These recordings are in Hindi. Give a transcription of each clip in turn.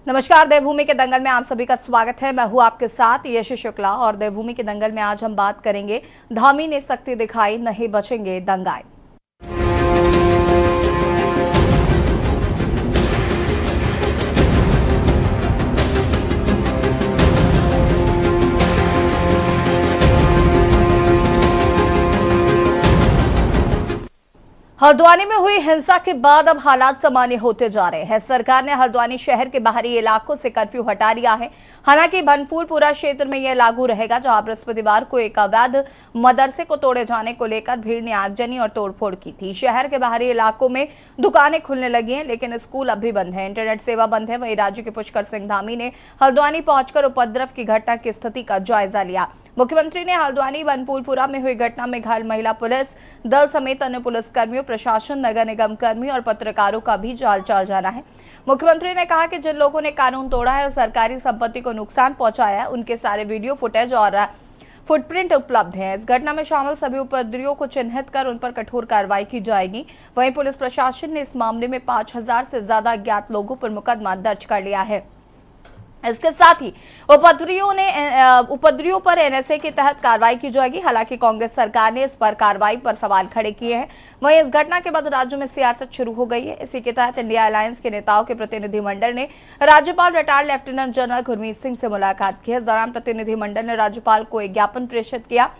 नमस्कार, देवभूमि के दंगल में आप सभी का स्वागत है। मैं हूं आपके साथ यश शुक्ला और देवभूमि के दंगल में आज हम बात करेंगे धामी ने शक्ति दिखाई, नहीं बचेंगे दंगाई। हल्द्वानी में हुई हिंसा के बाद अब हालात सामान्य होते जा रहे हैं। सरकार ने हल्द्वानी शहर के बाहरी इलाकों से कर्फ्यू हटा लिया है। हालांकि बनफूलपुरा क्षेत्र में यह लागू रहेगा, जहां बृहस्पतिवार को एक अवैध मदरसे को तोड़े जाने को लेकर भीड़ ने आगजनी और तोड़फोड़ की थी। शहर के बाहरी इलाकों में दुकानें खुलने लगी हैं, लेकिन स्कूल अब भी बंद है, इंटरनेट सेवा बंद है। वहीं राज्य के पुष्कर सिंह धामी ने हल्द्वानी पहुंचकर उपद्रव की घटना की स्थिति का जायजा लिया। मुख्यमंत्री ने हल्द्वानी बनफूलपुरा में हुई घटना में घायल महिला पुलिस दल समेत अन्य पुलिसकर्मियों, प्रशासन, नगर निगम कर्मी और पत्रकारों का भी हालचाल जाना है। मुख्यमंत्री ने कहा कि जिन लोगों ने कानून तोड़ा है और सरकारी संपत्ति को नुकसान पहुंचाया है, उनके सारे वीडियो फुटेज और फुटप्रिंट उपलब्ध है। इस घटना में शामिल सभी उपद्रवियों को चिन्हित कर उन पर कठोर कार्रवाई की जाएगी। वहीं पुलिस प्रशासन ने इस मामले में 5000 से ज्यादा अज्ञात लोगों पर मुकदमा दर्ज कर लिया है। इसके साथ ही उपद्रवियों पर एनएसए के तहत कार्रवाई की जाएगी। हालांकि कांग्रेस सरकार ने इस पर कार्रवाई पर सवाल खड़े किए हैं। वहीं इस घटना के बाद राज्य में सियासत शुरू हो गई है। इसी के तहत इंडिया अलायंस के नेताओं के प्रतिनिधिमंडल ने राज्यपाल retired lieutenant general Gurmeet Singh से मुलाकात की। इस दौरान प्रतिनिधिमंडल ने राज्यपाल को एक ज्ञापन प्रेषित किया।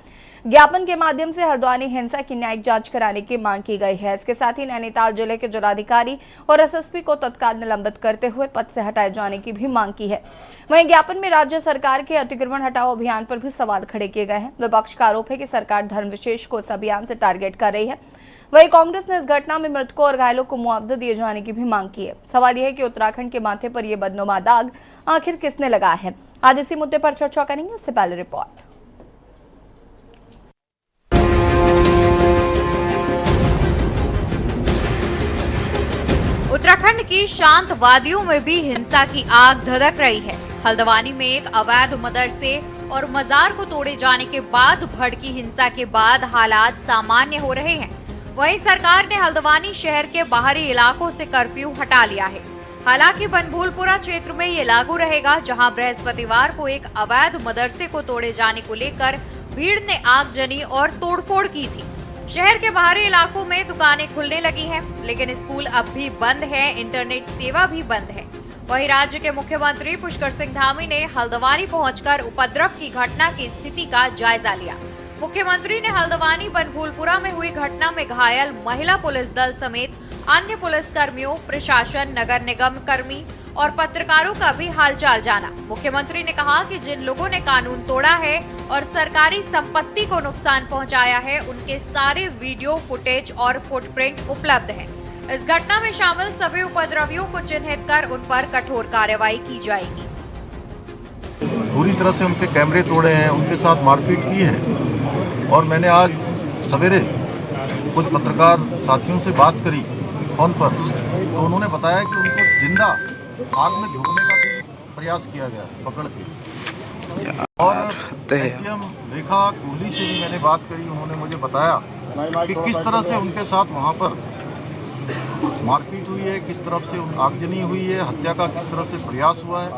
ज्ञापन के माध्यम से हल्द्वानी हिंसा की न्यायिक जांच कराने की मांग की गई है। इसके साथ ही नैनीताल जिले के जिलाधिकारी और एसएसपी को तत्काल निलंबित करते हुए पद से हटाए जाने की भी मांग की है। वहीं ज्ञापन में राज्य सरकार के अतिक्रमण हटाओ अभियान पर भी सवाल खड़े किए गए हैं। विपक्ष का आरोप है कि सरकार धर्म विशेष को इस अभियान से टारगेट कर रही है। वहीं कांग्रेस ने इस घटना में मृतकों और घायलों को मुआवजा दिए जाने की भी मांग की है। सवाल यह है कि उत्तराखंड के माथे पर यह बदनुमा दाग आखिर किसने लगाया है। आज इसी मुद्दे पर चर्चा करेंगे। उससे पहले रिपोर्ट। उत्तराखंड की शांत वादियों में भी हिंसा की आग धधक रही है। हल्द्वानी में एक अवैध मदरसे और मजार को तोड़े जाने के बाद भड़की हिंसा के बाद हालात सामान्य हो रहे हैं। वहीं सरकार ने हल्द्वानी शहर के बाहरी इलाकों से कर्फ्यू हटा लिया है। हालांकि बनफूलपुरा क्षेत्र में ये लागू रहेगा, जहां बृहस्पतिवार को एक अवैध मदरसे को तोड़े जाने को लेकर भीड़ ने आगजनी और तोड़फोड़ की थी। शहर के बाहरी इलाकों में दुकानें खुलने लगी हैं, लेकिन स्कूल अब भी बंद है, इंटरनेट सेवा भी बंद है। वहीं राज्य के मुख्यमंत्री पुष्कर सिंह धामी ने हल्द्वानी पहुंचकर उपद्रव की घटना की स्थिति का जायजा लिया। मुख्यमंत्री ने हल्द्वानी बनफूलपुरा में हुई घटना में घायल महिला पुलिस दल समेत अन्य पुलिस कर्मियों, प्रशासन, नगर निगम कर्मी और पत्रकारों का भी हालचाल जाना। मुख्यमंत्री ने कहा कि जिन लोगों ने कानून तोड़ा है और सरकारी संपत्ति को नुकसान पहुंचाया है, उनके सारे वीडियो फुटेज और फुटप्रिंट उपलब्ध है। इस घटना में शामिल सभी उपद्रवियों को चिन्हित कर उन पर कठोर कार्रवाई की जाएगी। पूरी तरह से उनके कैमरे तोड़े हैं, उनके साथ मारपीट की है। और मैंने आज सवेरे कुछ पत्रकार साथियों से बात करी फोन पर, तो उन्होंने बताया कि उनको जिंदा आग में झोंकने का भी प्रयास किया गया पकड़ के। और एसडीएम रेखा कोहली से भी मैंने बात करी, उन्होंने मुझे बताया कि किस तरह से उनके साथ वहाँ पर मारपीट हुई है, किस तरफ से आगजनी हुई है, हत्या का किस तरह से प्रयास हुआ है।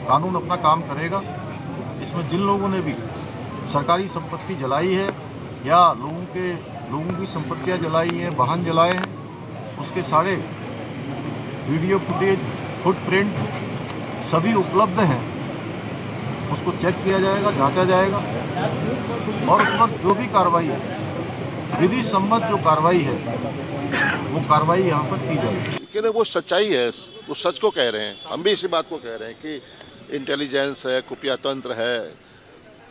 कानून अपना काम करेगा। इसमें जिन लोगों ने भी सरकारी संपत्ति जलाई है या लोगों की संपत्तियां जलाई हैं, वाहन जलाए हैं, उसके सारे वीडियो फुटेज, फुटप्रिंट सभी उपलब्ध हैं। उसको चेक किया जाएगा, जांचा जाएगा और उस पर जो भी कार्रवाई है, विधि सम्मत जो कार्रवाई है, वो कार्रवाई यहाँ पर की जाएगी। लेकिन वो सच्चाई है, वो सच को कह रहे हैं। हम भी इसी बात को कह रहे हैं कि इंटेलिजेंस है, खुफिया तंत्र है,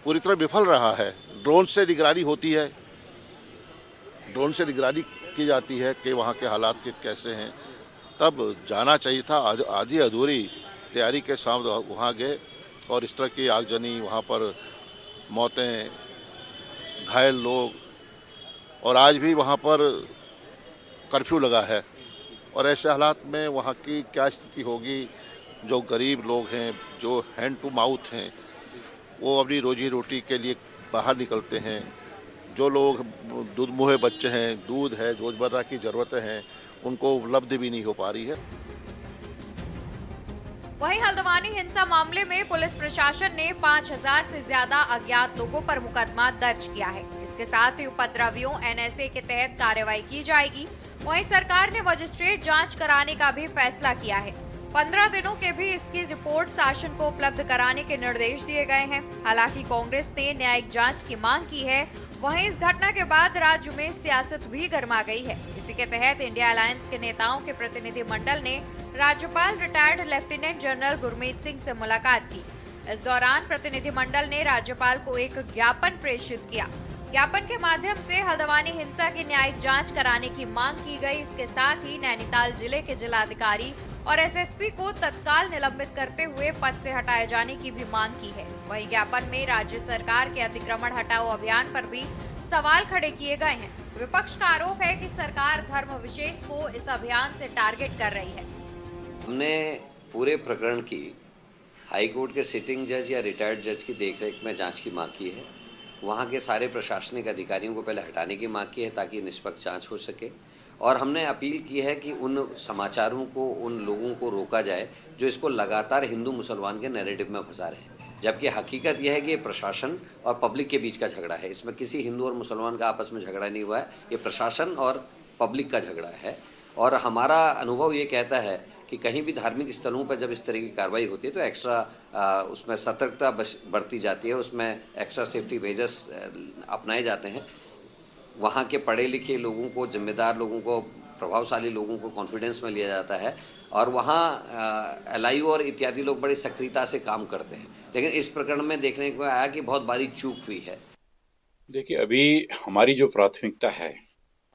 पूरी तरह विफल रहा है। ड्रोन से निगरानी होती है, ड्रोन से निगरानी की जाती है कि वहाँ के हालात कैसे हैं। तब जाना चाहिए था। आधी अधूरी तैयारी के साथ वहाँ गए और इस तरह की आगजनी, वहाँ पर मौतें, घायल लोग, और आज भी वहाँ पर कर्फ्यू लगा है। और ऐसे हालात में वहाँ की क्या स्थिति होगी। जो गरीब लोग हैं, जो हैंड टू माउथ हैं, वो अपनी रोजी रोटी के लिए बाहर निकलते हैं। जो लोग दूध मुहे बच्चे हैं, दूध है, रोजमर्रा की ज़रूरतें हैं, उनको उपलब्ध भी नहीं हो पा रही है। वहीं हल्द्वानी हिंसा मामले में पुलिस प्रशासन ने 5000 से ज्यादा अज्ञात लोगों पर मुकदमा दर्ज किया है। इसके साथ ही उपद्रवियों एनएसए के तहत कार्रवाई की जाएगी। वहीं सरकार ने मजिस्ट्रेट जांच कराने का भी फैसला किया है। 15 दिनों के भी इसकी रिपोर्ट शासन को उपलब्ध कराने के निर्देश दिए गए हैं। हालांकि कांग्रेस ने न्यायिक जांच की मांग की है। वहीं इस घटना के बाद राज्य में सियासत भी गर्मा गई है। इसी के तहत इंडिया अलायंस के नेताओं के प्रतिनिधि मंडल ने राज्यपाल retired lieutenant general Gurmeet Singh से मुलाकात की। इस दौरान प्रतिनिधि मंडल ने राज्यपाल को एक ज्ञापन प्रेषित किया। ज्ञापन के माध्यम से हल्द्वानी हिंसा की न्यायिक जांच कराने की मांग की गई। इसके साथ ही नैनीताल जिले के जिलाधिकारी और एसएसपी को तत्काल निलंबित करते हुए पद से हटाए जाने की भी मांग की है। वहीं ज्ञापन में राज्य सरकार के अतिक्रमण हटाओ अभियान पर भी सवाल खड़े किए गए हैं। विपक्ष का आरोप है कि सरकार धर्म विशेष को इस अभियान से टारगेट कर रही है। हमने पूरे प्रकरण की हाई कोर्ट के सिटिंग जज या रिटायर्ड जज की देखरेख में जांच की मांग की है। वहाँ के सारे प्रशासनिक अधिकारियों को पहले हटाने की मांग की है ताकि निष्पक्ष जांच हो सके। और हमने अपील की है कि उन समाचारों को, उन लोगों को रोका जाए जो इसको लगातार हिंदू मुसलमान के नैरेटिव में फंसा रहे हैं। जबकि हकीकत यह है कि ये प्रशासन और पब्लिक के बीच का झगड़ा है। इसमें किसी हिंदू और मुसलमान का आपस में झगड़ा नहीं हुआ है, ये प्रशासन और पब्लिक का झगड़ा है। और हमारा अनुभव ये कहता है कि कहीं भी धार्मिक स्थलों पर जब इस तरह की कार्रवाई होती है तो एक्स्ट्रा उसमें सतर्कता बरती जाती है, उसमें एक्स्ट्रा सेफ्टी मेजर्स अपनाए जाते हैं। वहाँ के पढ़े लिखे लोगों को, जिम्मेदार लोगों को, प्रभावशाली लोगों को कॉन्फिडेंस में लिया जाता है और वहाँ एलआईओ और इत्यादि लोग बड़ी सक्रियता से काम करते हैं। लेकिन इस प्रकरण में देखने को आया कि बहुत बारीक चूक हुई है। देखिए, अभी हमारी जो प्राथमिकता है,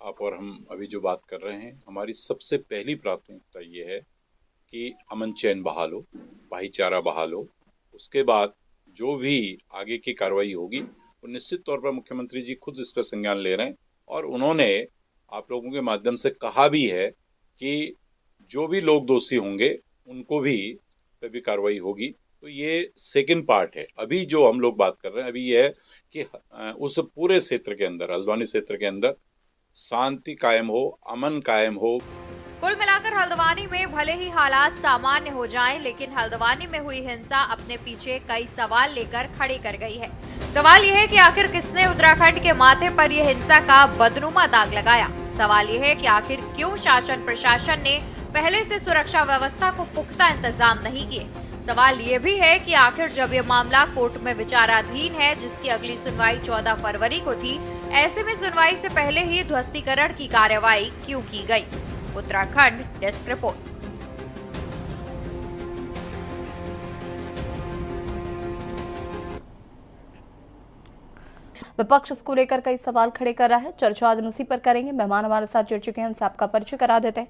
आप और हम अभी जो बात कर रहे हैं, हमारी सबसे पहली प्राथमिकता ये है कि अमन चैन बहाल हो, भाईचारा बहाल हो। उसके बाद जो भी आगे की कार्रवाई होगी वो निश्चित तौर पर मुख्यमंत्री जी खुद इस पर संज्ञान ले रहे हैं और उन्होंने आप लोगों के माध्यम से कहा भी है कि जो भी लोग दोषी होंगे उनको भी पे भी कार्रवाई होगी। तो ये सेकंड पार्ट है। अभी जो हम लोग बात कर रहे हैं अभी ये है कि उस पूरे क्षेत्र के अंदर, हल्द्वानी क्षेत्र के अंदर शांति कायम हो, अमन कायम हो। कुल मिलाकर हल्द्वानी में भले ही हालात सामान्य हो जाएं, लेकिन हल्द्वानी में हुई हिंसा अपने पीछे कई सवाल लेकर खड़ी कर गई है। सवाल यह है कि आखिर किसने उत्तराखंड के माथे पर यह हिंसा का बदनुमा दाग लगाया। सवाल यह है कि आखिर क्यों शासन प्रशासन ने पहले से सुरक्षा व्यवस्था को पुख्ता इंतजाम नहीं किए। सवाल ये भी है कि आखिर जब ये मामला कोर्ट में विचाराधीन है, जिसकी अगली सुनवाई 14 फरवरी को थी, ऐसे में सुनवाई से पहले ही ध्वस्तीकरण की कार्रवाई क्यों की गई। Uttarakhand desk report. विपक्ष इसको लेकर कई सवाल खड़े कर रहा है। चर्चा आज उसी पर करेंगे। मेहमान हमारे साथ जुड़ चुके हैं, उनसे आपका परिचय करा देते हैं।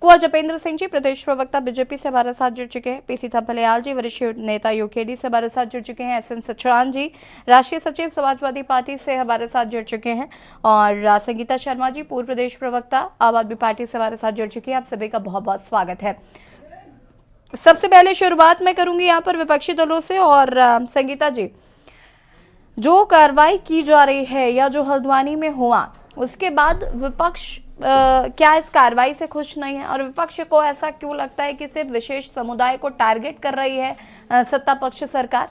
कुंवर जपेंद्र सिंह जी, प्रदेश प्रवक्ता बीजेपी से हमारे साथ जुड़ चुके हैं। पीसी थपलियाल जी, वरिष्ठ नेता यूकेडी से हमारे साथ जुड़ चुके हैं। एसएन सचरान जी, राष्ट्रीय सचिव समाजवादी पार्टी से हमारे साथ जुड़ चुके हैं। और संगीता शर्मा जी, पूर्व प्रदेश प्रवक्ता आम आदमी पार्टी से हमारे साथ जुड़ चुकी है। आप सभी का बहुत बहुत स्वागत है। सबसे पहले शुरुआत मैं करूंगी यहाँ पर विपक्षी दलों से। और संगीता जी, जो कार्रवाई की जा रही है या जो हल्द्वानी में हुआ, उसके बाद विपक्ष क्या इस कार्रवाई से खुश नहीं है? और विपक्ष को ऐसा क्यों लगता है कि सिर्फ विशेष समुदाय को टारगेट कर रही है सत्ता पक्ष सरकार?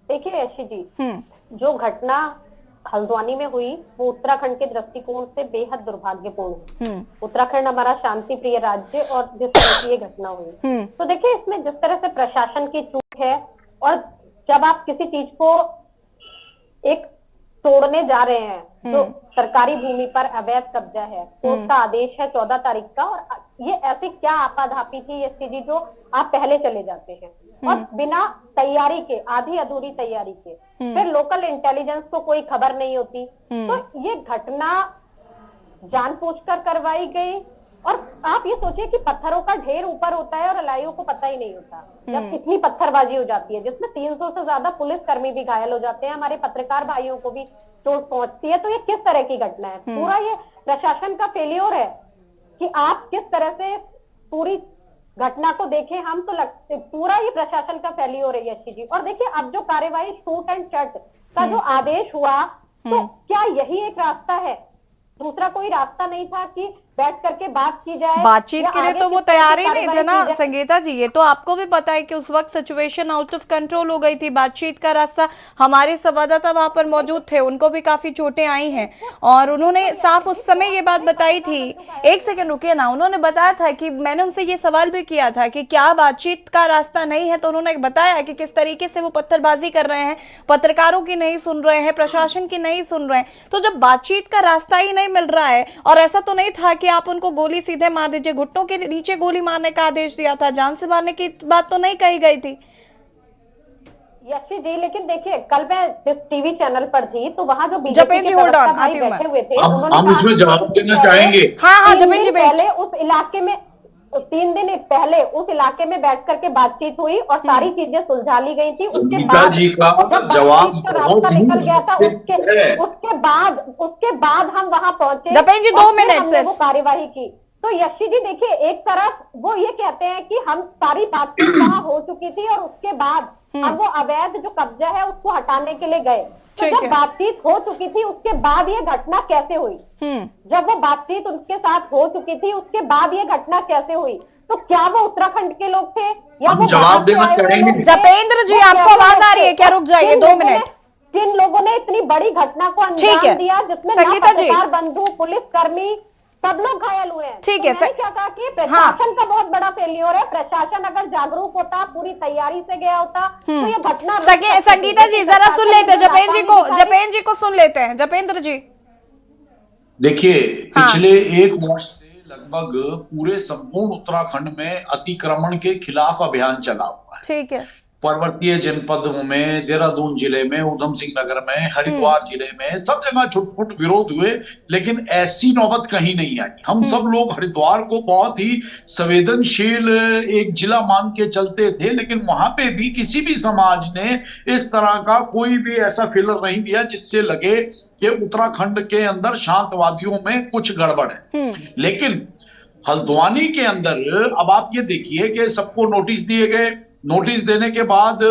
देखिए यशी जी, जो घटना हल्द्वानी में हुई वो उत्तराखंड के दृष्टिकोण से बेहद दुर्भाग्यपूर्ण है। उत्तराखंड हमारा शांति प्रिय राज्य और जिस तरह की ये घटना हुई, तो देखिए इसमें जिस तरह से प्रशासन की चूक है, और जब आप किसी चीज को एक तोड़ने जा रहे हैं जो सरकारी भूमि पर अवैध कब्जा है, कोर्ट का आदेश है 14 तारीख का, और ये ऐसी क्या आपाधापी थी यशी जी जो आप पहले चले जाते हैं और बिना तैयारी के, आधी अधूरी तैयारी के, फिर लोकल इंटेलिजेंस को कोई खबर नहीं होती। तो ये घटना जानबूझकर करवाई गई। और आप ये सोचिए कि पत्थरों का ढेर ऊपर होता है और एलआईओ को पता ही नहीं होता जब कितनी पत्थरबाजी हो जाती है, जिसमें 300 से ज्यादा पुलिसकर्मी भी घायल हो जाते हैं, हमारे पत्रकार भाइयों को भी चोट पहुंचती है। तो ये किस तरह की घटना है? पूरा ये प्रशासन का फेलियर है कि आप किस तरह से पूरी घटना को देखें। हम तो लगते पूरा ये प्रशासन का फेलियर है यशी जी। और देखिए अब जो कार्यवाही शूट एंड चट का जो आदेश हुआ, तो क्या यही एक रास्ता है? दूसरा कोई रास्ता नहीं था कि बैठ करके बात की जाए। बातचीत या के लिए आगे तो वो किस तरह तैयार की ही नहीं थे कार्रवाई ना की जाए। संगीता जी, ये तो आपको भी पता है कि उस वक्त सिचुएशन आउट ऑफ कंट्रोल हो गई थी। बातचीत का रास्ता, हमारे संवाददाता वहां पर मौजूद थे, उनको भी काफी चोटें आई हैं और उन्होंने साफ उस समय ये बात बताई थी। एक सेकंड रुकिए ना, उन्होंने बताया था कि मैंने उनसे ये सवाल भी किया था कि क्या बातचीत का रास्ता नहीं है, तो उन्होंने बताया कि किस तरीके से वो पत्थरबाजी कर रहे हैं, पत्रकारों की नहीं सुन रहे हैं, प्रशासन की नहीं सुन रहे हैं। तो जब बातचीत का रास्ता ही नहीं मिल रहा है, और ऐसा तो नहीं था कि आप उनको गोली सीधे मार दीजिए, घुटनों के नीचे गोली मारने का आदेश दिया था, जान से मारने की बात तो नहीं कही गई थी। यशी जी, लेकिन देखिए कल मैं जिस टीवी चैनल पर थी तो वहाँ जो जपेन जी, hold on, आती हूँ मैं। बैठे हुए थे, हम उन्होंने इसमें कहा जवाब कि देना चाहेंगे। हाँ, 3 जपेन जी, दिन wait। पहले उस इलाके में 3 दिन पहले उस इलाके में बैठ करके बातचीत हुई और सारी चीजें सुलझा ली गई थी। उसके गीता बाद जी का जब जवाब बातचीत का बहुत रास्ता ही निकल गया था, निश्चित है। उसके बाद हम वहां पहुंचे। जपेन जी, 2 और फिर मिनट हमने सिर्फ। वो कार्यवाही की। तो यशी जी देखिए, एक तरफ वो ये कहते हैं कि हम सारी बातचीत वहां हो चुकी थी और उसके बाद अब वो अवैध जो कब्जा है उसको हटाने के लिए गए। तो ठीक जब है। बातचीत हो चुकी थी उसके बाद ये घटना कैसे हुई? जब वो बातचीत उनके साथ हो चुकी थी उसके बाद ये घटना कैसे हुई? तो क्या वो उत्तराखंड के लोग थे या हम वो जवाब बाहर से देना आए हुए चाहेंगे। लोग थे? जपेंद्र जी, वो आपको कैसे आवाज आ लोग रही है थे? क्या? रुक जाइए, किन 2 लोगों ने- मिनट। किन लोगों ने इतनी बड़ी घटना को ठीक है। अंजाम दिया जिसमें संगीता जी। पत्रकार बंधु, पुलिसकर्मी सब लोग घायल हुए हैं। ठीक तो है, मैंने क्या कहा कि प्रशासन का बहुत बड़ा फेल्योर है। प्रशासन अगर जागरूक होता, पूरी तैयारी से गया होता तो ये घटना रुक सकती थी। संगीता जी, लेकिन जरा सुन लेते हैं प्रशासन जपेन जी ने को, दिखाई- जपेन जी को सुन लेते हैं। जपेंद्र जी, देखिए, हाँ। पिछले 1 वर्ष से लगभग पूरे संपूर्ण उत्तराखंड में अतिक्रमण के खिलाफ अभियान चला हुआ है। ठीक है। पर्वतीय जनपदों में, देहरादून जिले में, उधम सिंह नगर में, हरिद्वार जिले में, सब जगह छुटपुट विरोध हुए, लेकिन ऐसी नौबत कहीं नहीं आई। हम सब लोग हरिद्वार को बहुत ही संवेदनशील एक जिला मान के चलते थे, लेकिन वहां पे भी किसी भी समाज ने इस तरह का कोई भी ऐसा फेलर नहीं दिया जिससे लगे कि उत्तराखंड के अंदर शांतवादियों में कुछ गड़बड़ है। लेकिन हल्द्वानी के अंदर अब आप ये देखिए कि सबको नोटिस दिए गए। नोटिस देने के बाद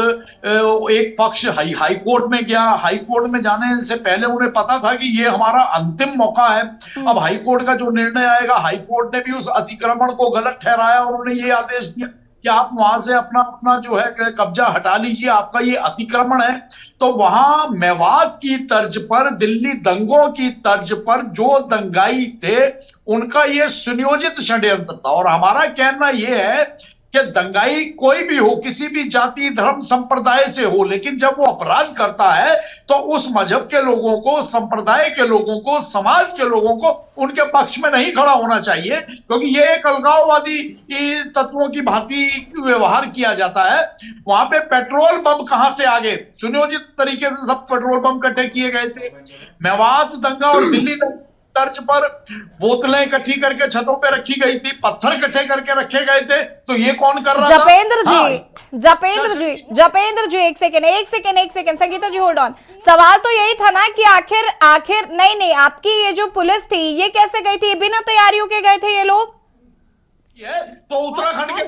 एक पक्ष हाई कोर्ट में गया। हाई कोर्ट में जाने से पहले उन्हें पता था कि ये हमारा अंतिम मौका है। अब हाई कोर्ट का जो निर्णय आएगा, हाई कोर्ट ने भी उस अतिक्रमण को गलत ठहराया। उन्होंने ये आदेश दिया कि आप वहां से अपना जो है कब्जा हटा लीजिए, आपका ये अतिक्रमण है। तो वहां मेवात की तर्ज पर, दिल्ली दंगों की तर्ज पर जो दंगाई थे उनका ये सुनियोजित षड्यंत्र था। और हमारा कहना यह है कि दंगाई कोई भी हो, किसी भी जाति, धर्म, संप्रदाय से हो, लेकिन जब वो अपराध करता है तो उस मजहब के लोगों को, संप्रदाय के लोगों को, समाज के लोगों को उनके पक्ष में नहीं खड़ा होना चाहिए, क्योंकि ये एक अलगाववादी तत्वों की भांति व्यवहार किया जाता है। वहां पे पेट्रोल बम कहां से आ गए? सुनियोजित तरीके से सब पेट्रोल बम इकट्ठे किए गए थे। मेवात दंगा और दिल्ली तर्ज पर बोतलें इकट्ठी करके छतों पे रखी गई थी, पत्थर इकट्ठे करके रखे गए थे। तो ये कौन कर रहा था? जपेंद्र जी, एक second, Sangeeta ji hold on. सवाल तो यही था ना कि आखिर नहीं, आपकी ये जो पुलिस थी ये कैसे गई थी? बिना तैयारियों के गए थे ये लोग? तो उत्तराखंड के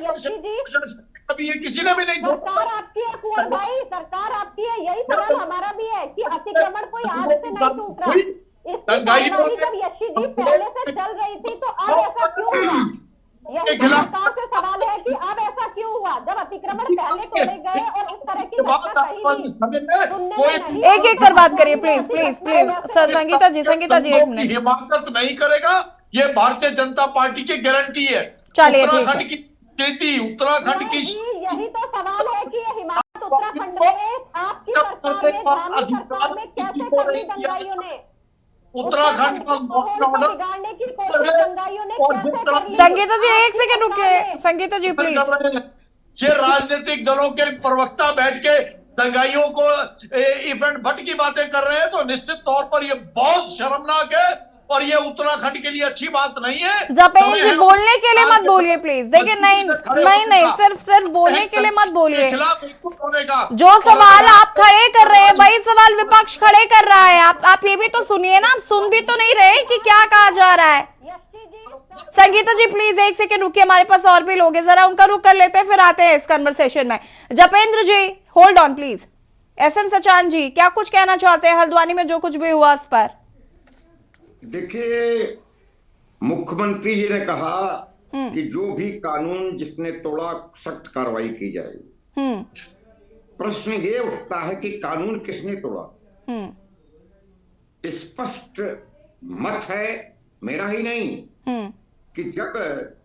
अभी ये किसी ने भी नहीं। सरकार आपकी है कुंवर भाई, सरकार आपकी है। यही सवाल हमारा भी है कि अतिक्रमण कोई आज से नहीं टूट रहा। इसकी कार्यवाही जब यशी जी पहले से चल रही थी तो अब ऐसा क्यों हुआ? यही सरकार से सवाल है कि अब ऐसा क्यों हुआ जब अतिक्रमण पहले तोड़े गए और इस तरह की घटना कहीं भी एक कर बात करिए प्लीज। सर संगीता जी, एक मिनट। हिमाकत नहीं करेगा, ये भारतीय जनता पार्टी की गारंटी है। चलिए, ठीक है। उत्तराखंड की स्थिति, उत्तराखंड की यही तो सवाल है कि ये हिमाचल उत्तराखंड में आपकी सरकार में, ग्रामीण सरकार में कैसे कर दी दंगाइयों ने? उत्तराखंड का बिगाड़ने की कोशिश दंगाइयों ने कैसे कर ली? संगीता जी, एक सेकंड रुकिए। संगीता जी प्लीज। ये राजनीतिक दलों के प्रवक्ता बैठ के दंगाइयों को इवेंट भट्ट की बातें कर रहे हैं, तो निश्चित तौर पर ये बहुत शर्मनाक है और ये उत्तराखंड के लिए अच्छी बात नहीं है। जपेन जी, बोलने के लिए मत बोलिए प्लीज। देखिए, नहीं, सिर्फ बोलने के लिए मत बोलिए। जो सवाल आप खड़े कर रहे हैं वही सवाल विपक्ष खड़े कर रहा है। आप ये भी तो सुनिए ना, आप सुन भी तो नहीं रहे कि क्या कहा जा रहा है। संगीता जी प्लीज एक सेकंड रुकिए, हमारे पास और भी लोग हैं, जरा उनका रुक कर लेते हैं, फिर आते हैं इस कन्वर्सेशन में। Japendra ji hold on please. SN Sachan ji, क्या कुछ कहना चाहते हैं हल्द्वानी में जो कुछ भी हुआ उस पर? देखिए, मुख्यमंत्री जी ने कहा कि जो भी कानून जिसने तोड़ा सख्त कार्रवाई की जाएगी। प्रश्न ये उठता है कि कानून किसने तोड़ा? स्पष्ट मत है, मेरा ही नहीं, कि जब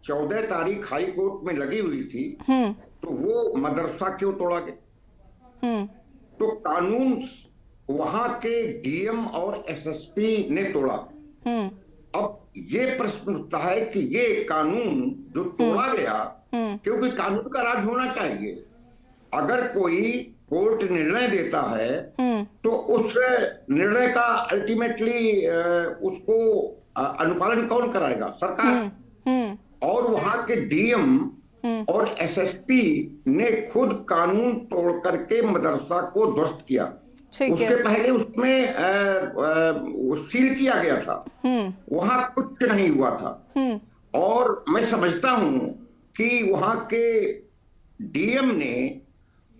14 तारीख हाई कोर्ट में लगी हुई थी तो वो मदरसा क्यों तोड़ा गया? तो कानून वहां के डीएम और एसएसपी ने तोड़ा। अब ये प्रश्न उठता है कि ये कानून जो तोड़ा गया, क्योंकि कानून का राज होना चाहिए। अगर कोई कोर्ट निर्णय देता है तो उस निर्णय का अल्टीमेटली उसको अनुपालन कौन कराएगा? सरकार। और वहां के डीएम और एसएसपी ने खुद कानून तोड़ करके मदरसा को ध्वस्त किया। उसके पहले उसमें सील किया गया था, वहां कुछ नहीं हुआ था। और मैं समझता हूं कि वहां के डीएम ने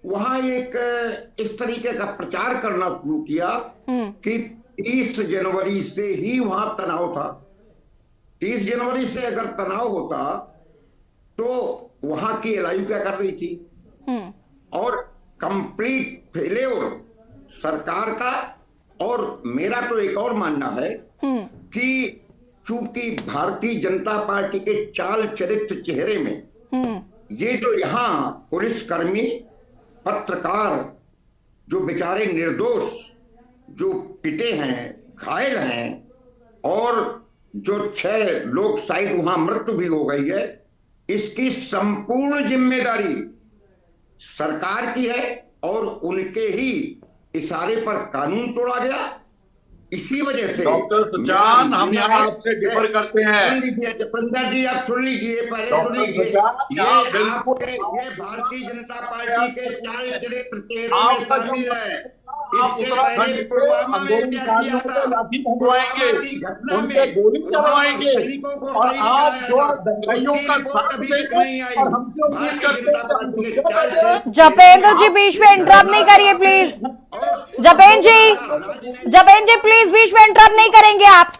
वहां एक इस तरीके का प्रचार करना शुरू किया कि 30 जनवरी से ही वहां तनाव था। 30 जनवरी से अगर तनाव होता तो वहां की एलआईयू क्या कर रही थी? और कंप्लीट फेल्योर सरकार का। और मेरा तो एक और मानना है कि चूंकि भारतीय जनता पार्टी के चाल चरित्र चेहरे में ये जो यहाँ पुलिसकर्मी, पत्रकार जो बेचारे निर्दोष जो पिटे हैं, घायल हैं, और जो 6 लोग शायद वहां मृत्यु भी हो गई है, इसकी संपूर्ण जिम्मेदारी सरकार की है और उनके ही इशारे पर कानून तोड़ा गया। इसी वजह से डॉक्टर सचान, हम यहाँ आपसे डिफर करते हैं। सुन लीजिए जपेंद्र जी, आप सुन लीजिए, पहले सुन लीजिए। ये भारतीय जनता पार्टी के चाल चरित्र चेहरे में शामिल है। इसके पहले पुलवामा में क्या किया था? उनके गोली चलवाएंगे और आप जो दंगाइयों का साथ देंगे और हमसे उम्मीद करते हैं। जपेंद्र जी बीच में इंटरप्ट नहीं करिए प्लीज। जपेंद्र जी प्लीज बीच में इंटरप्ट नहीं करेंगे आप।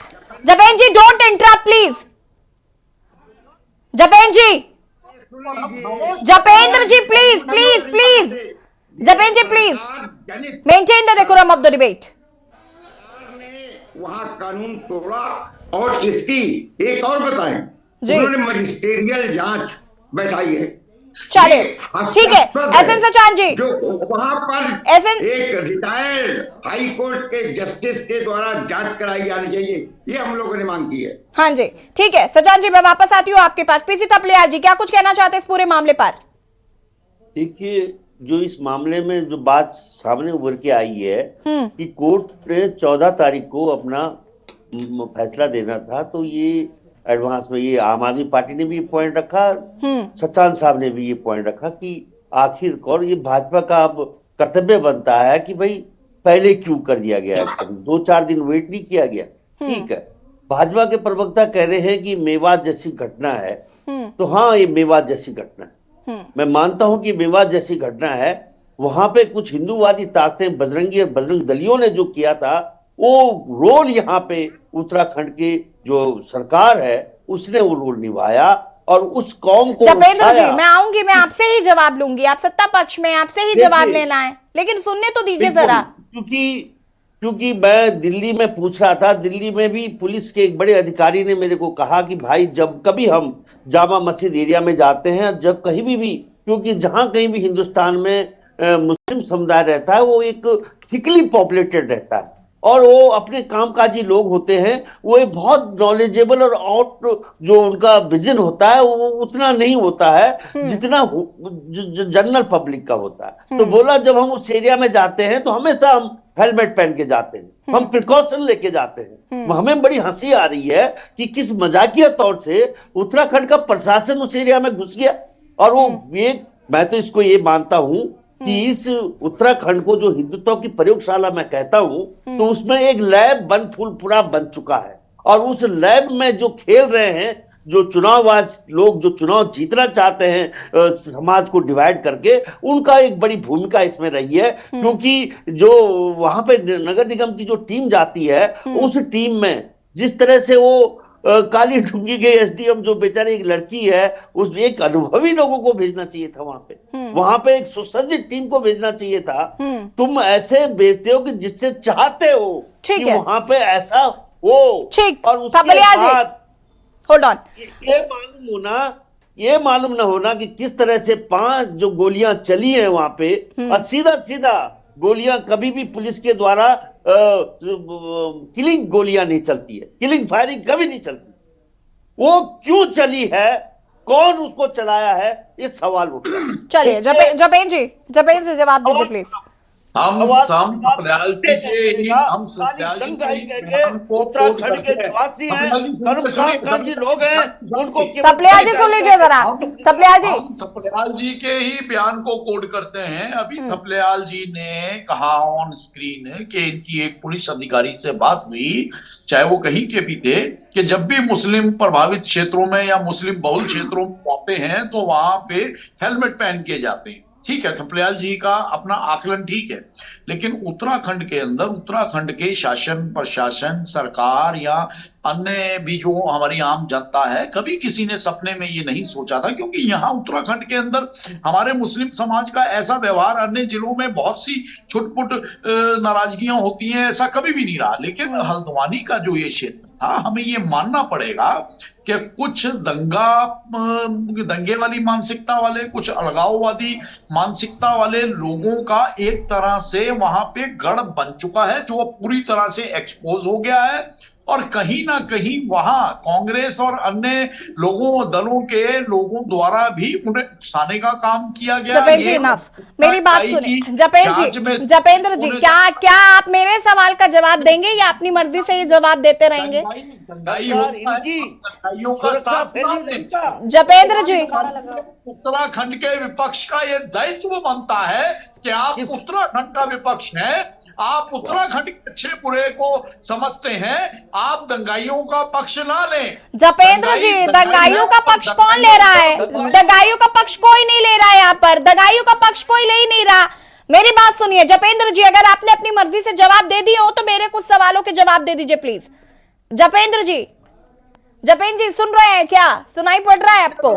Japendra ji don't interrupt please. Japendra ji please please please. Japendra ji please maintain the decorum of the debate. वहां कानून तोड़ा। और इसकी एक और बताएं, उन्होंने मजिस्ट्रियल जांच बैठाई है। चलिए ठीक है एसएन सचान जी, जो वहां पर एक रिटायर्ड हाई कोर्ट के जस्टिस के द्वारा जांच कराई जानी चाहिए, ये हम लोगों ने मांग की है। हाँ जी ठीक है सचान जी, मैं वापस आती हूँ आपके पास। पीसी थपलियाल जी क्या कुछ कहना चाहते हैं इस पूरे मामले पर? देखिए, जो इस मामले में जो बात सामने उभर के आई है कि कोर्ट ने 14 तारीख को अपना फैसला देना था, तो ये एडवांस में ये आम आदमी पार्टी ने भी ये पॉइंट रखा, सचान साहब ने भी ये पॉइंट रखा कि आखिरकार ये भाजपा का अब कर्तव्य बनता है कि भाई पहले क्यों कर दिया गया, 2-4 दिन वेट नहीं किया गया। ठीक है, भाजपा के प्रवक्ता कह रहे हैं कि मेवात जैसी घटना है, तो हाँ ये मेवात जैसी घटना है, मैं मानता हूं कि मेवात जैसी घटना है। वहां पे कुछ हिंदूवादी ताकतें, बजरंगी और बजरंग दलियों ने जो किया था, वो रोल यहाँ पे उत्तराखंड के जो सरकार है उसने वो रोल निभाया और उस कौम को। जपेंद्र जी मैं आऊंगी, मैं आपसे ही जवाब लूंगी, आप सत्ता पक्ष में आपसे ही जवाब लेना है, लेकिन सुनने तो दीजिए जरा। क्योंकि मैं दिल्ली में पूछ रहा था, दिल्ली में भी पुलिस के एक बड़े अधिकारी ने मेरे को कहा कि भाई जब कभी हम जामा मस्जिद एरिया में जाते हैं, जब कहीं भी क्योंकि जहां कहीं भी हिंदुस्तान में मुस्लिम समुदाय रहता है वो एक थिकली पॉपुलेटेड रहता है और वो अपने कामकाजी लोग होते हैं, वो एक बहुत नॉलेजेबल और आउट जो उनका विजन होता है वो उतना नहीं होता है जितना जनरल पब्लिक का होता है। तो बोला जब हम उस एरिया में जाते हैं तो हमेशा हम हेलमेट पहन के जाते हैं, हम प्रिकॉशन लेके जाते हैं। हमें बड़ी हंसी आ रही है कि किस मजाकिया तौर से उत्तराखंड का प्रशासन उस एरिया में घुस गया। और वो मैं तो इसको ये मानता हूं कि इस उत्तराखंड को जो हिंदुत्व की प्रयोगशाला मैं कहता हूं, तो उसमें एक लैब पूरा बन चुका है और उस लैब में जो खेल रहे हैं, जो चुनावबाज लोग जो चुनाव जीतना चाहते हैं समाज को डिवाइड करके, उनका एक बड़ी भूमिका इसमें रही है। क्योंकि जो वहां पे नगर निगम की जो टीम जाती है, उस टीम में जिस तरह से वो काली ठुकी गई एसडीएम जो बेचारी एक लड़की है, उस एक अनुभवी लोगों को भेजना चाहिए था वहां पे एक सुसज्जित टीम को भेजना चाहिए था। तुम ऐसे भेजते हो कि जिससे चाहते हो कि वहां पे ऐसा हो, और उसके बाद होल्ड ऑन, ये मालूम ना होना कि किस तरह से 5 जो गोलियां चली हैं वहां पे, और सीधा गोलियां कभी भी पुलिस के द्वारा किलिंग गोलियां नहीं चलती है, किलिंग फायरिंग कभी नहीं चलती। वो क्यों चली है, कौन उसको चलाया है, ये सवाल उठ रहा है। चलिए जपेन जी जवाब दीजिए प्लीज। हम सतपाल जी के निवासी हैं, कर्मसार जी लोग हैं, उनको तपलिया जी सुन लीजिए जरा, तपलिया जी। हम थपलियाल जी के ही बयान को कोड करते हैं। अभी थपलियाल जी ने कहा ऑन स्क्रीन कि इनकी एक पुलिस अधिकारी से बात हुई, चाहे वो कहीं के भी थे, कि जब भी मुस्लिम प्रभावित क्षेत्रों में या मुस्लिम बहुल क्षेत्रों में आते हैं तो वहां पे हेलमेट पहन के जाते हैं। ठीक है, थपलियाल जी का अपना आकलन ठीक है, लेकिन उत्तराखंड के अंदर उत्तराखंड के शासन प्रशासन सरकार या अन्य भी जो हमारी आम जनता है, कभी किसी ने सपने में ये नहीं सोचा था, क्योंकि यहाँ उत्तराखंड के अंदर हमारे मुस्लिम समाज का ऐसा व्यवहार, अन्य जिलों में बहुत सी छुटपुट नाराजगियां होती हैं, ऐसा कभी भी नहीं रहा। लेकिन हल्द्वानी का जो ये क्षेत्र था, हमें ये मानना पड़ेगा कि कुछ दंगे वाली मानसिकता वाले, कुछ अलगाववादी मानसिकता वाले लोगों का एक तरह से वहां पे गढ़ बन चुका है, जो पूरी तरह से एक्सपोज हो गया है। और कहीं ना कहीं वहां कांग्रेस और अन्य दलों के लोगों द्वारा भी उन्हें उकसाने का काम किया गया। जपेन जी इनफ, मेरी बात सुनिए। जपेंद्र जी, क्या आप मेरे सवाल का जवाब देंगे या अपनी मर्जी से ये जवाब देते रहेंगे? जपेंद्र जी, उत्तराखंड के विपक्ष का ये दायित्व बनता है कि आप उत्तराखंड का विपक्ष है, आप उत्तराखंड के अच्छे बुरे को समझते हैं, आप दंगाइयों का पक्ष ना लें। जपेंद्र जी, दंगाइयों का पक्ष कौन ले रहा है? दंगाइयों का पक्ष कोई नहीं ले रहा है, यहाँ पर दंगाइयों का पक्ष कोई ले ही नहीं रहा। मेरी बात सुनिए जपेंद्र जी, अगर आपने अपनी मर्जी से जवाब दे दिए हो तो मेरे कुछ सवालों के जवाब दे दीजिए प्लीज। जपेंद्र जी सुन रहे हैं क्या? सुनाई पड़ रहा है आपको?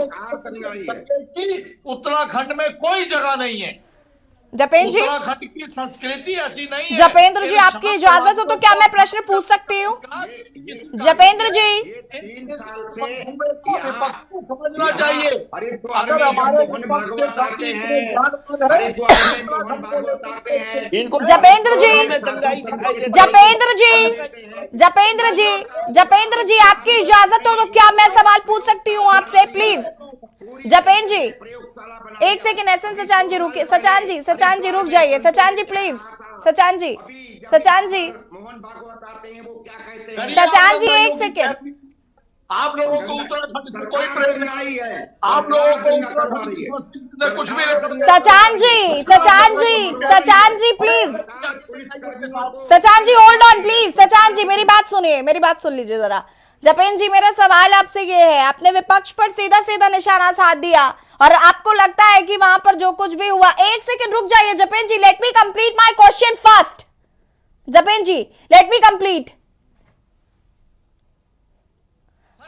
उत्तराखंड में कोई जगह नहीं है। जपेंद्र जी, उत्तराखंड की संस्कृति ऐसी नहीं है। जपेंद्र जी, आपकी इजाजत हो तो क्या मैं प्रश्न पूछ सकती हूँ? जपेंद्र जी, 3 साल से समझना चाहिए। अगर हमारे जपेंद्र जी आपकी इजाजत हो तो क्या मैं सवाल पूछ सकती हूँ आपसे प्लीज? जपेंद्र जी एक सेकंड, एसएन सचान जी रुकिए। सचान जी रुक जाइए। सचान जी प्लीज, सचान जी सचान जी एक सेकंड। आप लोगों को उत्तराखंड से कोई प्रेम नहीं है, आप लोगों को उत्तराखंड से कुछ भी नहीं। Sachan ji please, Sachan ji hold on please. Sachan ji मेरी बात सुनिए, मेरी बात सुन लीजिए जरा। जपेन जी, मेरा सवाल आपसे ये है, आपने विपक्ष पर सीधा निशाना साध दिया और आपको लगता है कि वहां पर जो कुछ भी हुआ। एक सेकंड रुक जाइए Japen ji, let me complete my question first. Japen ji let me complete,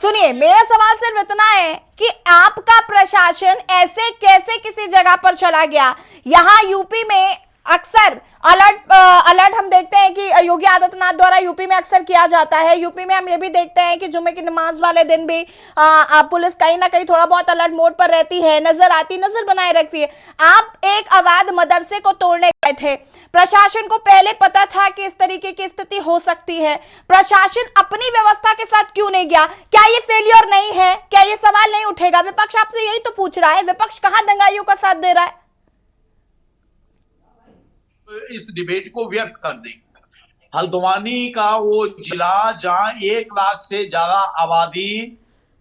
सुनिए। मेरा सवाल सिर्फ इतना है कि आपका प्रशासन ऐसे कैसे किसी जगह पर चला गया? यहाँ यूपी में अक्सर अलर्ट हम देखते हैं कि योगी आदित्यनाथ द्वारा यूपी में अक्सर किया जाता है। यूपी में हम ये भी देखते हैं कि जुम्मे की नमाज वाले दिन भी पुलिस कहीं ना कहीं थोड़ा बहुत अलर्ट मोड पर रहती है, नजर बनाए रखती है। आप एक अवैध मदरसे को तोड़ने गए थे, प्रशासन को पहले पता था कि इस तरीके की स्थिति हो सकती है, प्रशासन अपनी व्यवस्था के साथ क्यों नहीं गया? क्या ये फेलियर नहीं है? क्या ये सवाल नहीं उठेगा? विपक्ष आपसे यही तो पूछ रहा है, विपक्ष कहां दंगाइयों का साथ दे रहा है? इस डिबेट को व्यर्थ कर देंगे। हल्द्वानी का वो जिला जहां 1 लाख से ज्यादा आबादी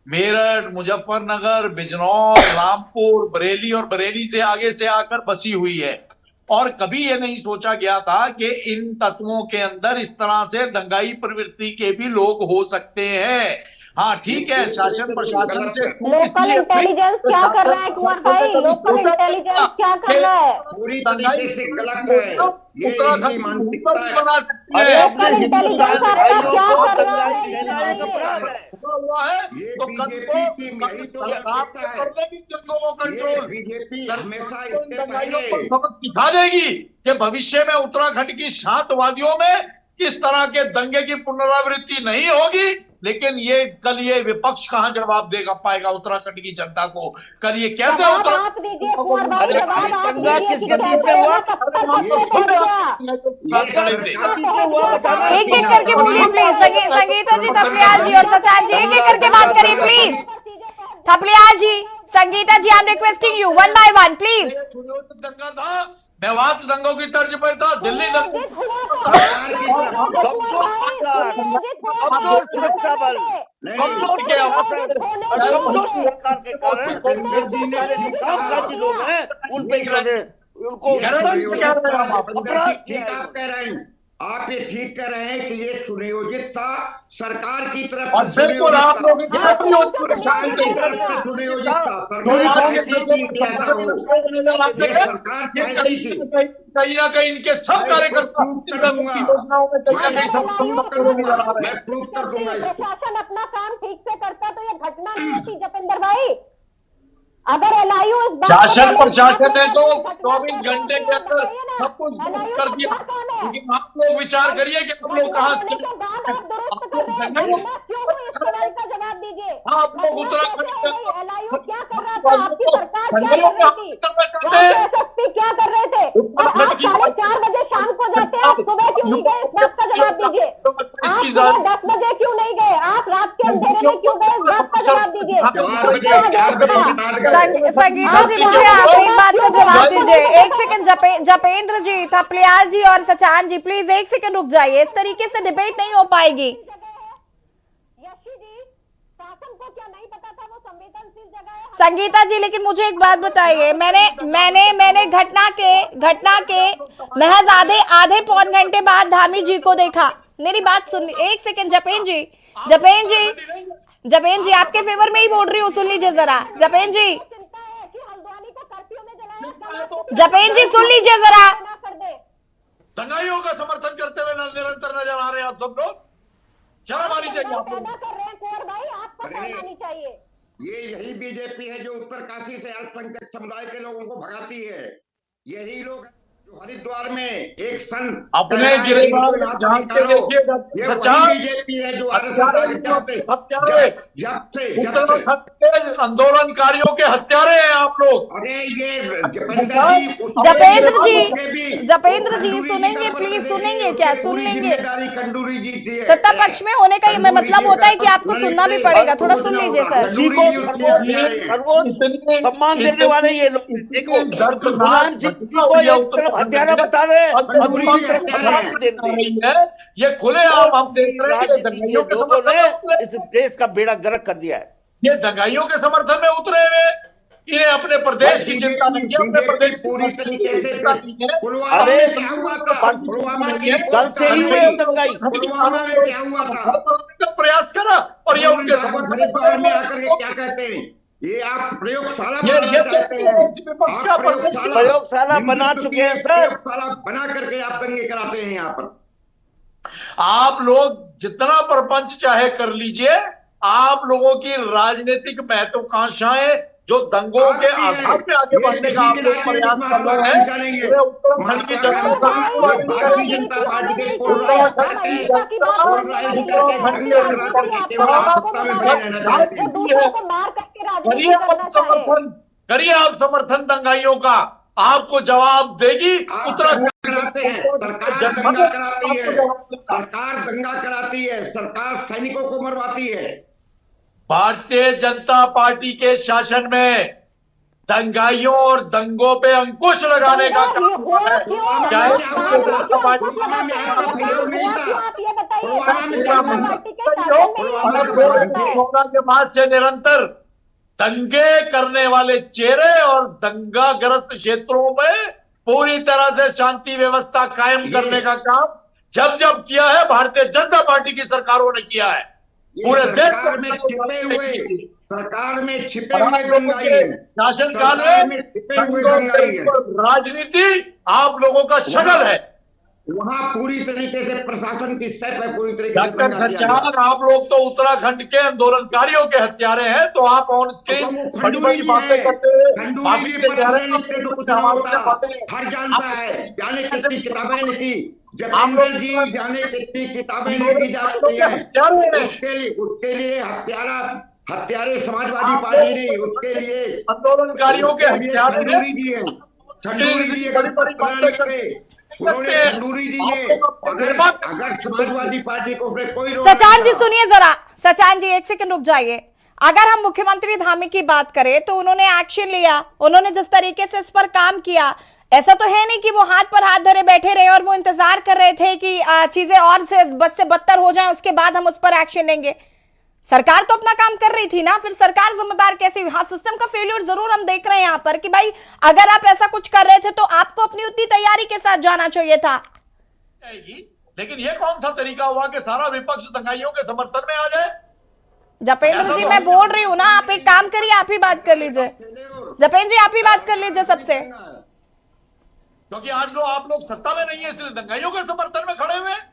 मेरठ, मुजफ्फरनगर, बिजनौर, रामपुर, बरेली और बरेली से आगे से आकर बसी हुई है, और कभी ये नहीं सोचा गया था कि इन तत्वों के अंदर इस तरह से दंगाई प्रवृत्ति के भी लोग हो सकते हैं। हाँ ठीक है, शासन प्रशासन से लोकल इंटेलिजेंस क्या कर रहा है कुंवर भाई? लोकल इंटेलिजेंस क्या कर रहा है? पूरी तरीके से गलत है। ये इनकी मानसिकता है। बना सकती अरे है। अपने हिंदुस्तान भाइयों को दंगाई कहना एक अपराध है। हुआ है ये तो बीजेपी की यही तो मानसिकता है। को ये कंट्रोल बीजेपी हमेशा इसके दंगाइयों को पहले सबक सिखा देगी कि भविष्य में उत्तराखंड की शांतवादियों में किस तरह के दंगे की पुनरावृत्ति नहीं होगी। लेकिन ये कल ये विपक्ष कहां जवाब देगा पाएगा उत्तराखंड की जनता को? कल ये कैसे जवाब आप दीजिए कुंवर भाई, अरे जवाब आप दंगा दीजिए किस कि गति कैसे से हुआ? होगा, कब तक आपको पहुंच गया? एक एक करके बोलिए प्लीज। संगीता जी, थपलियाल जी और सचान जी, एक एक करके बात करिए please. Thapliyal ji, Sangeeta ji, I am requesting you one by one please. दंगा था, मेवात दंगों की तर्ज पर था, दिल्ली दंगों कमजोर सुरक्षा बल, कमजोर प्रशासन और कमजोर सरकार के कारण कामकाजी लोग हैं उन पे इन्होंने उनको ठीक आप कह रहे हैं। आप ये ठीक कह रहे हैं कि ये सुनियोजित था सरकार की तरफ और बिल्कुल आप लोग सरकार की तरफ से सुनियोजित था। सरकार चाहती थी ऐसा हो, ये सरकार चाहती थी। कहीं ना कहीं इनके सब कार्यकर्ता योजनाओं में मैं प्रूव कर दूंगा इसको। प्रशासन अपना काम ठीक से करता तो ये घटना नहीं होती जपेंद्र भाई। अगर एलआईयू इस बात शासन प्रशासन ने तो 24 घंटे के अंदर सब कुछ दुरुस्त कर दिया। लेकिन आप लोग विचार करिए कि हम लोग कहाँ जवाब दीजिए। आप लोग उत्तराखंड एलआईयू क्या कर रहा था? आपकी सरकार क्या कर रही थी? एसएसपी क्या कर रहे थे? और आप 4:30 बजे शाम को जाते हैं, आप सुबह क्यों नहीं गए? इस बात का जवाब दीजिए। आप सुबह 10 बजे क्यों नहीं गए? आप रात के अंधेरे में क्यों गए? इस बात का जवाब दीजिए। संगीता जी, मुझे आप एक बात का जवाब दीजिए। एक सेकंड, जपेंद्र जी, थपलियाल जी और सचान जी, प्लीज एक सेकंड रुक जाइए। इस तरीके से डिबेट नहीं हो पाएगी। यशी जी, शासन को क्या नहीं पता था वो संवेदनशील जगह है? संगीता जी, लेकिन मुझे एक बात बताइए। मैंने घटना के महज आधे पौन घंटे बाद धामी जी को देखा। मेरी बात सुन, एक सेकंड जपेन जी, आपके फेवर में ही बोल रही हूँ, सुन लीजिए जरा। जपेन जी, जपेन जी सुन लीजिए जरा। दंगाइयों का समर्थन करते हुए निरंतर नजर आ रहे हैं आप सब लोग। शर्म आनी चाहिए आप लोग। कर रहे हैं कुंवर भाई, आपको शर्म आनी चाहिए। ये यही बीजेपी है जो उत्तरकाशी से अल्पसंख्यक समुदाय के लोगों को भगाती है। यही लोग जो हरिद्वार में एक सन अपने गिरफ्तार ये वही बीजेपी है जो उत्तराखंड के आंदोलनकारियों के हत्यारे हैं आप लोग। अरे ये जपेंद्र जी सुनेंगे प्लीज, सुनेंगे क्या? सुन लेंगे। कंडूरी जी थी। सत्ता पक्ष में होने का ये मतलब होता है कि आपको सुनना भी पड़ेगा। थोड़ा सुन लीजिए सर। सम्मान देने वाले ये लोग देखो, गुलाम जी को एक तरफ हत्यारा बता रहे हैं और दूसरी तरफ सम्मान देते हैं। ये खुले हम देख रहे हैं राजनीतिक लोगों ने इस देश का बेड़ा गर्क कर दिया है। ये दंगाइयों के समर्थन में उतरे हुए, इन्हें अपने प्रदेश की चिंता नहीं है, अपने प्रदेश पूरी तरीके से अरे कल से ही हुए दंगाई का प्रयास करा और ये उनके हरिद्वार में आकर के क्या कहते हैं? ये आप प्रयोगशाला बनाना चाहते हैं। प्रयोगशाला बना चुके हैं सर। प्रयोगशाला बना करके आप दंगे कराते हैं यहाँ पर। आप लोग जितना प्रपंच चाहे कर लीजिए, आप लोगों की राजनीतिक महत्वाकांक्षाएं जो दंगों के आधार पे आगे बढ़ने का आप लोग प्रयास कर रहे हैं, उत्तराखंड की भारतीय जनता पार्टी के करिए आप समर्थन दंगाइयों का, आपको जवाब देगी उत्तराखंड। सरकार दंगा कराती है, सरकार दंगा कराती है, सरकार सैनिकों को मरवाती है। भारतीय जनता पार्टी के शासन में दंगाइयों और दंगों पे अंकुश लगाने का काम है। चाहे कोरोना के बाद से निरंतर दंगे करने वाले चेहरे और दंगाग्रस्त क्षेत्रों में पूरी तरह से शांति व्यवस्था कायम करने का काम जब किया है भारतीय जनता पार्टी की सरकारों ने किया है। पूरे देश सरकार में छिपे हुए दंगाई है। शासनकाल सरकार में छिपे हुए दंगाई है। राजनीति आप लोगों का शगल है। वहां पूरी तरीके से प्रशासन की सह पे पूरी तरीके से डॉक्टर दंगा किया गया। सच्चान, आप लोग तो उत्तराखंड के आंदोलनकारियों के हत्यारे हैं, तो आप ऑन स्क्रीन बड़ी बड़ी बातें करते हैं। खंडूरी जी पर खड़े लिखते तो कुछ ना होता, हर जानता है, जाने कितनी किताबें लिखी, जपेंद्र जी जाने कितनी किताबें लिखी जा चुकी हैं। उसके लिए हत्यारे समाजवादी पार्टी नहीं, उसके लिए आंदोलनकारियों के हत्यारे खंडूरी जी हैं। खंडूरी जी अगर पत्र लिखते, उन्होंने खंडूरी जी ने अगर समाजवादी पार्टी को कोई सचान जी सुनिए जरा, सचान जी एक सेकंड रुक जाइए। अगर हम मुख्यमंत्री धामी की बात करें तो उन्होंने एक्शन लिया, उन्होंने जिस तरीके से इस पर काम किया, ऐसा तो है नहीं कि वो हाथ पर हाथ धरे बैठे रहे और वो इंतजार कर रहे थे कि चीजें और से बद से बदतर हो जाएं, उसके बाद हम उस पर एक्शन लेंगे। सरकार तो अपना काम कर रही थी ना, फिर सरकार जिम्मेदार कैसे हुई? हाँ, सिस्टम का फेल्योर जरूर हम देख रहे हैं यहाँ पर कि भाई अगर आप ऐसा कुछ कर रहे थे तो आपको अपनी उतनी तैयारी के साथ जाना चाहिए था। लेकिन ये कौन सा तरीका हुआ कि सारा विपक्ष दंगाइयों के समर्थन में आ जाए? जपेंद्र जी मैं बोल रही हूँ ना, आप एक काम करिए, आप ही बात कर लीजिए। जपेंद्र जी आप ही बात कर लीजिए सबसे, क्योंकि आज आप लोग सत्ता में नहीं है, इसलिए दंगाइयों के समर्थन में खड़े हुए हैं।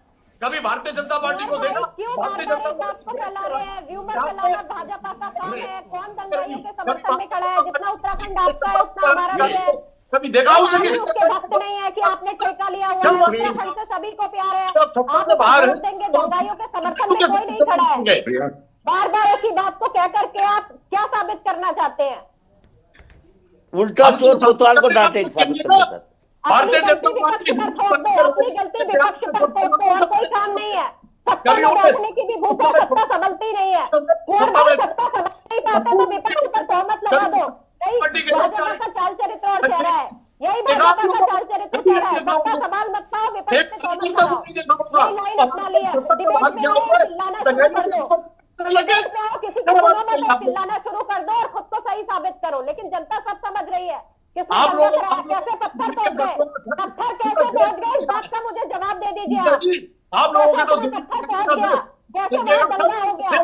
कभी भारतीय जनता पार्टी को देखा? भारतीय जनता पार्टी को फैला रहे हैं, व्यूमर फैलाना भाजपा का काम है। कौन दंगाइयों के समर्थन में खड़ा है? जितना उत्तराखंड आपका है उतना हमारा भी है। कभी देखा उसके वक्त नहीं है कि आपने ठेका लिया हुआ है, उत्तराखंड से सभी को प्यार है। आप वोट देंगे, दंगाइयों के समर्थन में कोई नहीं खड़ा है। बार बार ऐसी बात को कह करके आप क्या साबित करना चाहते हैं? उल्टा चोर कोतवाल को डांटे साबित करना चाहते हैं। भारतीय जनता पार्टी अपनी गलती विपक्ष पर थोप दो, और कोई काम नहीं है। सत्ता में बैठने की भी भूख है, सत्ता संभलती नहीं है। सत्ता संभल नहीं पाते तो विपक्ष पर तोहमत लगा दो। भाजपा का चाल चरित्र और चेहरा है, यही भाजपा का चाल चरित्र चेहरा है। सबका सवाल मत पाओ, विपक्ष पे तोहमत लगाओ। यही लाइन अपना लिया, डिबेट में आओ, चिल्लाना शुरू कर दो। डिबेट में आओ, किसी को सुनो मत, चिल्लाना शुरू कर दो और खुद को सही साबित करो। लेकिन जनता सब समझ रही है आप लोग कैसे पत्थर तोड़ गए, पत्थर कैसे तोड़ गए, इस बात का मुझे जवाब दे दीजिए। आप लोगों के तो पत्थर पहुंच गया, कैसे वहां दंगा हो गया,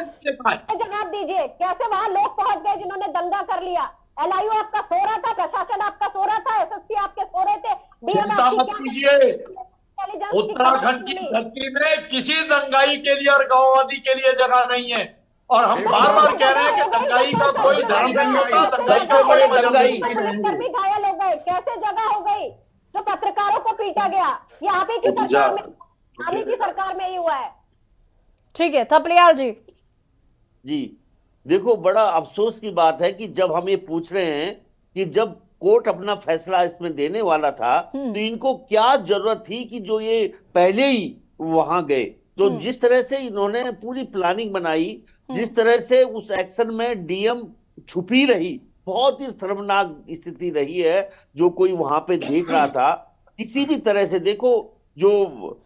जवाब दीजिए। कैसे वहां लोग पहुंच गए जिन्होंने दंगा कर लिया? LIU आपका सो रहा था, प्रशासन आपका सो रहा था, SSP आपके सो रहे थे, चिंता मत कीजिए। उत्तराखंड की धरती में किसी दंगाई के लिए और गांववादी के लिए जगह नहीं है। और हम बार बार कह रहे हैं कि दंगाई का कोई धर्म नहीं होता, दंगाई का कोई दंगाई भी घायल हो गए, कैसे जगह हो गई? जो पत्रकारों को पीटा गया, ये आप ही की सरकार में, आप ही की सरकार में ही हुआ है। ठीक है थपलियाल जी। जी देखो, बड़ा अफसोस की बात है कि जब हम ये पूछ रहे हैं कि जब कोर्ट अपना फैसला इसमें देने वाला था तो इनको क्या जरूरत थी कि जो ये पहले ही वहां गए। तो जिस तरह से इन्होंने पूरी प्लानिंग बनाई, जिस तरह से उस एक्शन में डीएम छुपी रही, बहुत ही शर्मनाक स्थिति रही है जो कोई वहां पे देख रहा था। किसी भी तरह से देखो, जो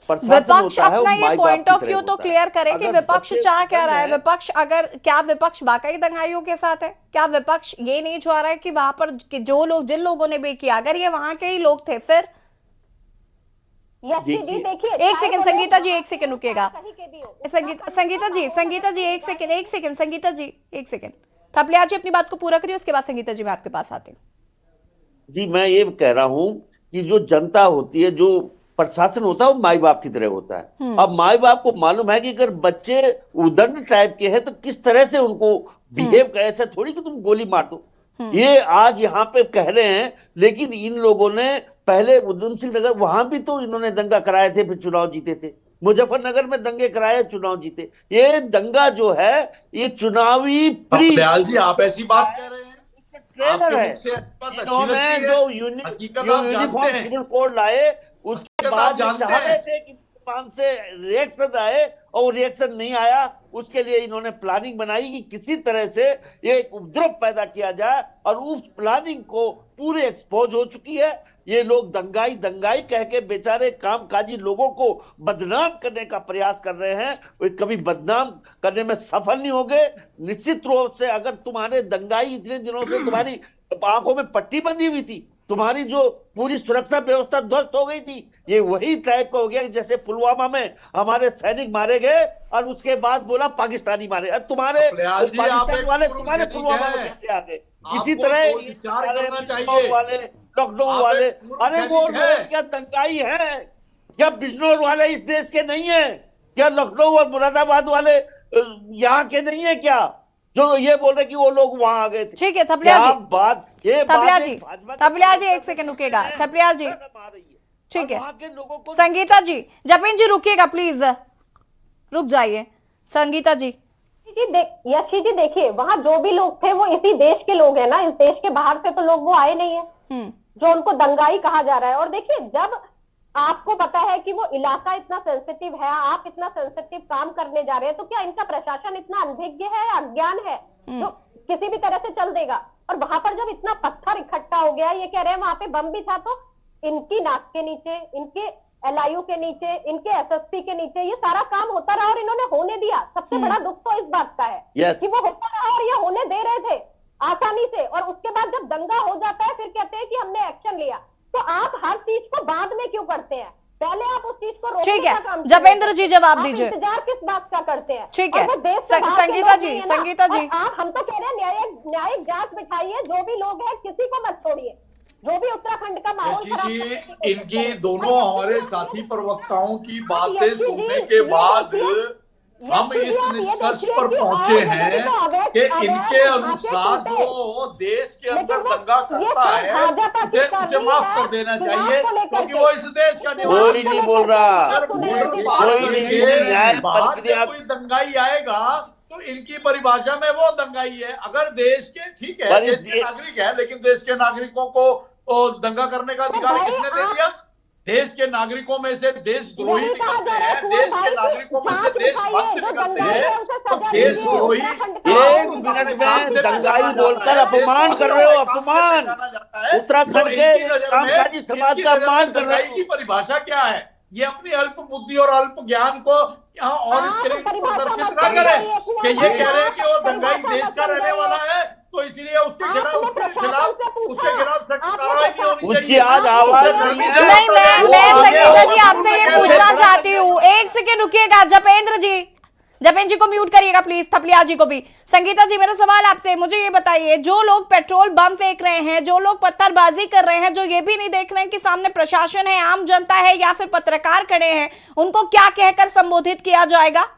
विपक्ष अपना ये पॉइंट ऑफ व्यू तो क्लियर करे कि विपक्ष चाह क्या रहा है। विपक्ष अगर क्या विपक्ष वाकई दंगाइयों के साथ है? क्या विपक्ष ये नहीं चाह रहा है कि वहां पर जो लोग, जिन लोगों ने भी किया, अगर ये वहां के ही लोग थे फिर? एक सेकंड संगीता जी, एक सेकंड रुकिएगा। संगीता जी एक सेकंड संगीता जी एक सेकंड। थपलियाल जी अपनी बात को पूरा करिए, उसके बाद संगीता जी मैं आपके पास आती हूँ। जी मैं ये कह रहा हूं कि जो जनता होती है, जो प्रशासन होता है, वो माई बाप की तरह होता है। अब माई बाप को मालूम है कि अगर बच्चे उदंड टाइप के हैं तो किस तरह से उनको बिहेव कर, ऐसा थोड़ी कि तुम गोली मार दो। ये आज यहाँ पे कह रहे हैं, लेकिन इन लोगों ने पहले उधम सिंह नगर, वहां भी तो इन्होंने दंगा कराए थे, फिर चुनाव जीते थे। मुजफ्फरनगर में दंगे कराए, चुनाव जीते। ये दंगा जो है ये चुनावी दयाल जी आप ऐसी बात कह रहे हैं, ट्रेलर है। इन्होंने जो यूनिफॉर्म सिविल कोड लाए, उसके बाद चाह रहे थे कि पान से रिएक्शन आए और रिएक्शन नहीं आया। उसके लिए इन्होंने प्लानिंग बनाई कि किसी तरह से एक उपद्रव पैदा किया जाए, और उस प्लानिंग को पूरे एक्सपोज हो चुकी है। ये लोग दंगाई दंगाई कह के बेचारे कामकाजी लोगों को बदनाम करने का प्रयास कर रहे हैं। वे कभी बदनाम करने में सफल नहीं हो गए। निश्चित रूप से अगर तुम्हारे दंगाई इतने दिनों से तुम्हारी आंखों में पट्टी बंधी हुई थी, तुम्हारी जो पूरी सुरक्षा व्यवस्था ध्वस्त हो गई थी, ये वही टाइप का हो गया जैसे पुलवामा में हमारे सैनिक मारे गए और उसके बाद बोला पाकिस्तानी मारे। तुम्हारे पाकिस्तान वाले तुम्हारे पुलवामा में कैसे आ गए? इसी तरह वाले, लखनऊ वाले, अरे वो लोग क्या दंगाई है? क्या बिजनौर वाले इस देश के नहीं है? क्या लखनऊ और मुरादाबाद वाले यहाँ के नहीं है क्या, जो ये बोल रहे कि वो लोग वहां आ गए थे? ठीक है थपलियाल जी, थपलियाल जी एक सेकंड रुकेगा, थपलियाल जी ठीक है। संगीता जी, जपेन जी रुकिएगा प्लीज, रुक जाइए संगीता जी। यशी जी देखिए, वहाँ जो भी लोग थे वो इसी देश के लोग हैं ना, इस देश के बाहर से तो लोग वो आए नहीं है जो उनको दंगाई कहा जा रहा है। और देखिए, जब आपको पता है कि वो इलाका इतना सेंसिटिव है, आप इतना सेंसिटिव काम करने जा रहे हैं, तो क्या इनका प्रशासन इतना अनभिज्ञ है, अज्ञान है जो किसी भी तरह से चल देगा? और वहां पर जब इतना पत्थर इकट्ठा हो गया, ये कह रहे हैं वहां पे बम भी था, तो इनकी नाक के नीचे, इनके LIU के नीचे, इनके SSP के नीचे ये सारा काम होता रहा और इन्होंने होने दिया। सबसे बड़ा दुख तो इस बात का है कि वो होता रहा और ये होने दे रहे थे आसानी से, और उसके बाद जब दंगा हो जाता है फिर कहते हैं कि हमने एक्शन लिया। तो आप हर चीज को बाद में क्यों करते हैं? पहले आप उस चीज को रोकने ठीक है, का काम जपेंद्र जी जवाब दीजिए। इंतजार किस बात का करते हैं? ठीक है, संगीता जी, आप, हम तो कह रहे हैं न्यायिक जांच बिठाइए, जो भी लोग हैं किसी को मत छोड़िए, जो भी उत्तराखंड का माहौल इनकी दोनों हमारे साथी प्रवक्ताओं की बातें सुनने के बाद हम इस निष्कर्ष पर पहुंचे हैं कि इनके अनुसार जो देश के अंदर दंगा करता है उसे माफ कर देना चाहिए, क्योंकि वो इस देश का कोई नहीं बोल रहा, कोई दंगाई आएगा तो इनकी परिभाषा में वो दंगाई है। अगर देश के, ठीक है देश के नागरिक है, लेकिन देश के नागरिकों को दंगा करने का अधिकार किसने दे दिया? देश के नागरिकों में से देशद्रोही निकलते हैं, देश के नागरिकों में से देशभक्त निकलते हैं, तो देशद्रोही। 1 मिनट में दंगाई बोलकर अपमान कर रहे हो, अपमान। उत्तराखंड के कामकाजी समाज का अपमान कर रहे हो। की परिभाषा क्या है? ये अपनी अल्प बुद्धि और अल्प ज्ञान को यहाँ और स्क्रीन पर प्रदर्शित न करें कि ये कह रहे हैं कि वो दंगाई देश का रहने वाला है, तो इसलिए उसके खिलाफ सख्त कार्रवाई नहीं होनी चाहिए। उसकी आज आवाज नहीं है। नहीं, मैं संगीता जी आपसे ये पूछना चाहती हूँ, एक सेकेंड रुकिएगा। जपेन जी को म्यूट करिएगा प्लीज, थपलियाल जी को भी। संगीता जी, मेरा सवाल आपसे, मुझे ये बताइए, जो लोग पेट्रोल बम फेंक रहे हैं, जो लोग पत्थरबाजी कर रहे हैं, जो ये भी नहीं देख रहे हैं कि सामने प्रशासन है, आम जनता है या फिर पत्रकार खड़े हैं, उनको क्या कहकर संबोधित किया जाएगा?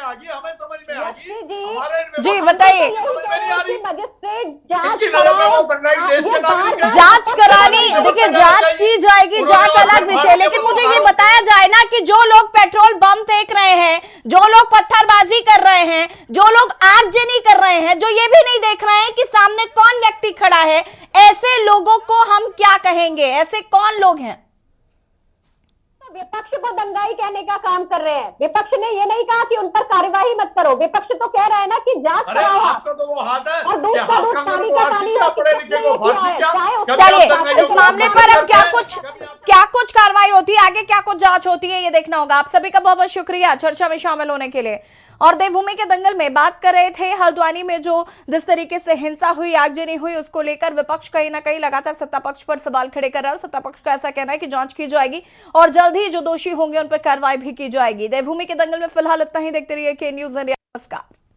हमें समझ में आ गई। जी बताइए। जांच करानी, देखिए जांच की जाएगी, जांच अलग विषय, लेकिन मुझे ये बताया जाए ना कि जो लोग पेट्रोल बम फेंक रहे हैं, जो लोग पत्थरबाजी कर रहे हैं, जो लोग आगजनी कर रहे हैं, जो ये भी नहीं देख रहे हैं कि सामने कौन व्यक्ति खड़ा है, ऐसे लोगों को हम क्या कहेंगे? ऐसे कौन लोग हैं? विपक्ष को दंगाई कहने का काम कर रहे हैं। विपक्ष ने ये नहीं कहा कि उन पर कार्यवाही मत करो, विपक्ष तो कह रहा है ना कि जांच कराओ। आपका तो वो हाथ है, चलिए इस मामले पर अब क्या कुछ कार्रवाई होती है, आगे क्या कुछ जांच होती है, ये देखना होगा। आप सभी का बहुत बहुत शुक्रिया चर्चा में शामिल होने के लिए। और देवभूमि के दंगल में बात कर रहे थे, हल्द्वानी में जो जिस तरीके से हिंसा हुई, आगजनी हुई, उसको लेकर विपक्ष कहीं ना कहीं लगातार सत्ता पक्ष पर सवाल खड़े कर रहा है और सत्ता पक्ष का ऐसा कहना है कि जांच की जाएगी और जल्द ही जो दोषी होंगे उन पर कार्रवाई भी की जाएगी। देवभूमि के दंगल में फिलहाल इतना ही। देखते रहिए के न्यूज़ इंडिया। नमस्कार।